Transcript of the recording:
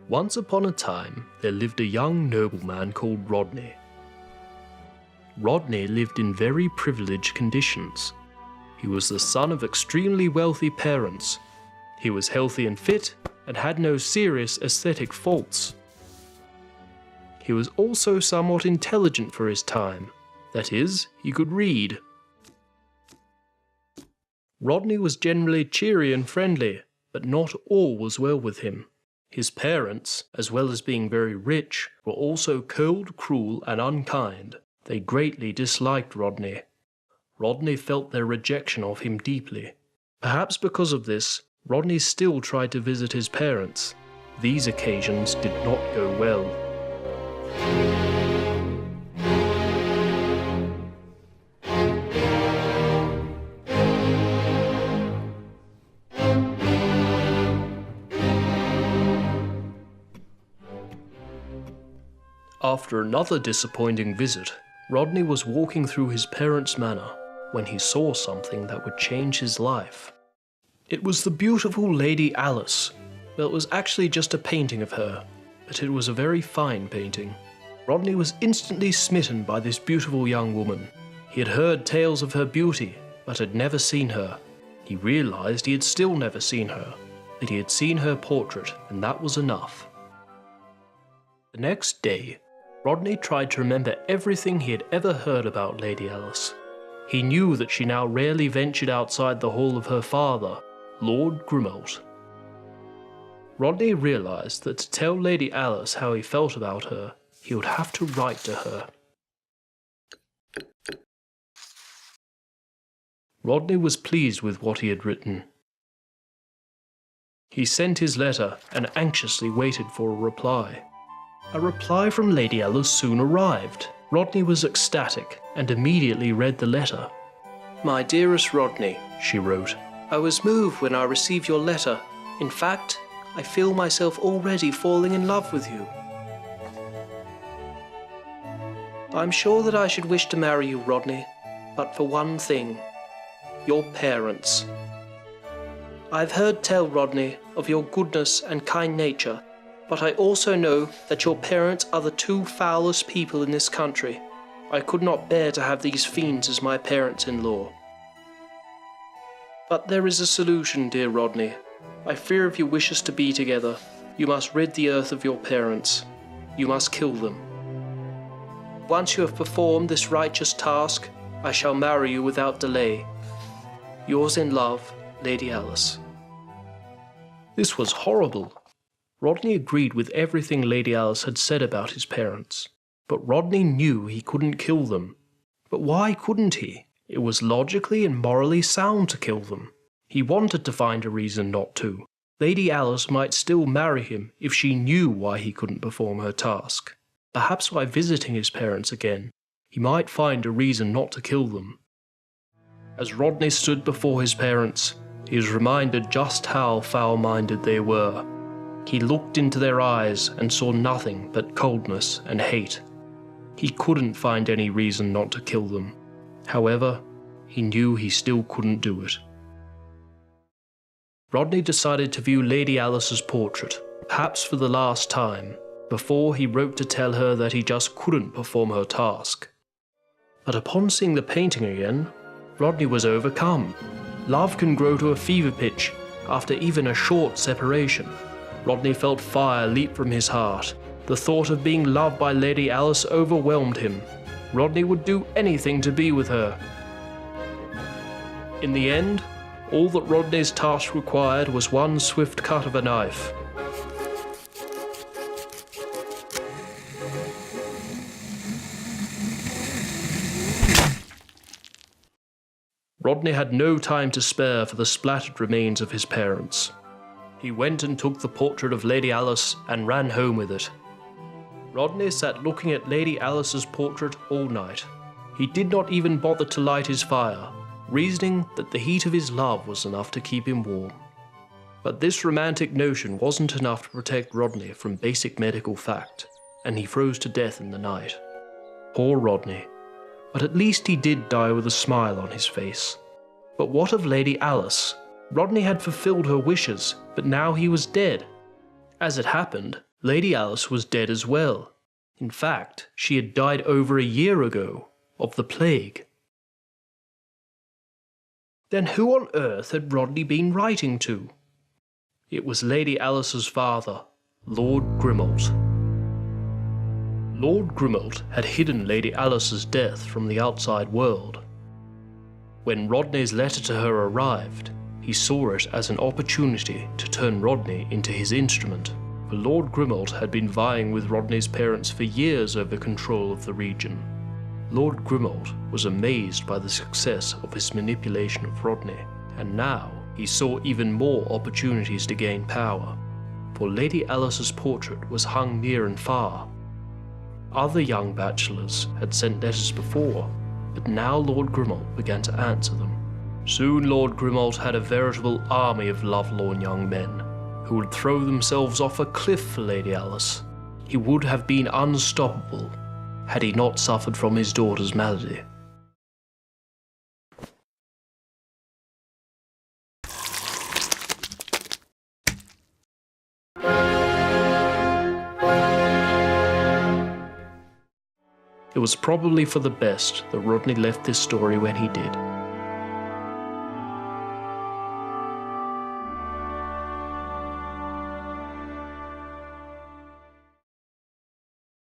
Once upon a time, there lived a young nobleman called Rodney. Rodney lived in very privileged conditions. He was the son of extremely wealthy parents. He was healthy and fit, and had no serious aesthetic faults. He was also somewhat intelligent for his time. That is, he could read. Rodney was generally cheery and friendly, but not all was well with him. His parents, as well as being very rich, were also cold, cruel, and unkind. They greatly disliked Rodney. Rodney felt their rejection of him deeply. Perhaps because of this, Rodney still tried to visit his parents. These occasions did not go well. After another disappointing visit, Rodney was walking through his parents' manor when he saw something that would change his life. It was the beautiful Lady Alice. Well, it was actually just a painting of her, but it was a very fine painting. Rodney was instantly smitten by this beautiful young woman. He had heard tales of her beauty, but had never seen her. He realized he had still never seen her, that he had seen her portrait, and that was enough. The next day, Rodney tried to remember everything he had ever heard about Lady Alice. He knew that she now rarely ventured outside the hall of her father, Lord Grimald. Rodney realized that to tell Lady Alice how he felt about her, he would have to write to her. Rodney was pleased with what he had written. He sent his letter and anxiously waited for a reply. A reply from Lady Alice soon arrived. Rodney was ecstatic and immediately read the letter. "My dearest Rodney," she wrote, "I was moved when I received your letter. In fact, I feel myself already falling in love with you. I'm sure that I should wish to marry you, Rodney, but for one thing, your parents. I've heard tell, Rodney, of your goodness and kind nature, but I also know that your parents are the two foulest people in this country. I could not bear to have these fiends as my parents-in-law. But there is a solution, dear Rodney. I fear if you wish us to be together, you must rid the earth of your parents. You must kill them. Once you have performed this righteous task, I shall marry you without delay. Yours in love, Lady Alice." This was horrible. Rodney agreed with everything Lady Alice had said about his parents, but Rodney knew he couldn't kill them. But why couldn't he? It was logically and morally sound to kill them. He wanted to find a reason not to. Lady Alice might still marry him if she knew why he couldn't perform her task. Perhaps by visiting his parents again, he might find a reason not to kill them. As Rodney stood before his parents, he was reminded just how foul-minded they were. He looked into their eyes and saw nothing but coldness and hate. He couldn't find any reason not to kill them. However, he knew he still couldn't do it. Rodney decided to view Lady Alice's portrait, perhaps for the last time, before he wrote to tell her that he just couldn't perform her task. But upon seeing the painting again, Rodney was overcome. Love can grow to a fever pitch after even a short separation. Rodney felt fire leap from his heart. The thought of being loved by Lady Alice overwhelmed him. Rodney would do anything to be with her. In the end, all that Rodney's task required was one swift cut of a knife. Rodney had no time to spare for the splattered remains of his parents. He went and took the portrait of Lady Alice and ran home with it. Rodney sat looking at Lady Alice's portrait all night. He did not even bother to light his fire, reasoning that the heat of his love was enough to keep him warm. But this romantic notion wasn't enough to protect Rodney from basic medical fact, and he froze to death in the night. Poor Rodney. But at least he did die with a smile on his face. But what of Lady Alice? Rodney had fulfilled her wishes, but now he was dead. As it happened, Lady Alice was dead as well. In fact, she had died over a year ago, of the plague. Then who on earth had Rodney been writing to? It was Lady Alice's father, Lord Grimald. Lord Grimald had hidden Lady Alice's death from the outside world. When Rodney's letter to her arrived, he saw it as an opportunity to turn Rodney into his instrument, for Lord Grimald had been vying with Rodney's parents for years over control of the region. Lord Grimald was amazed by the success of his manipulation of Rodney, and now he saw even more opportunities to gain power, for Lady Alice's portrait was hung near and far. Other young bachelors had sent letters before, but now Lord Grimald began to answer them. Soon Lord Grimald had a veritable army of lovelorn young men, who would throw themselves off a cliff for Lady Alice. He would have been unstoppable, had he not suffered from his daughter's malady. It was probably for the best that Rodney left this story when he did.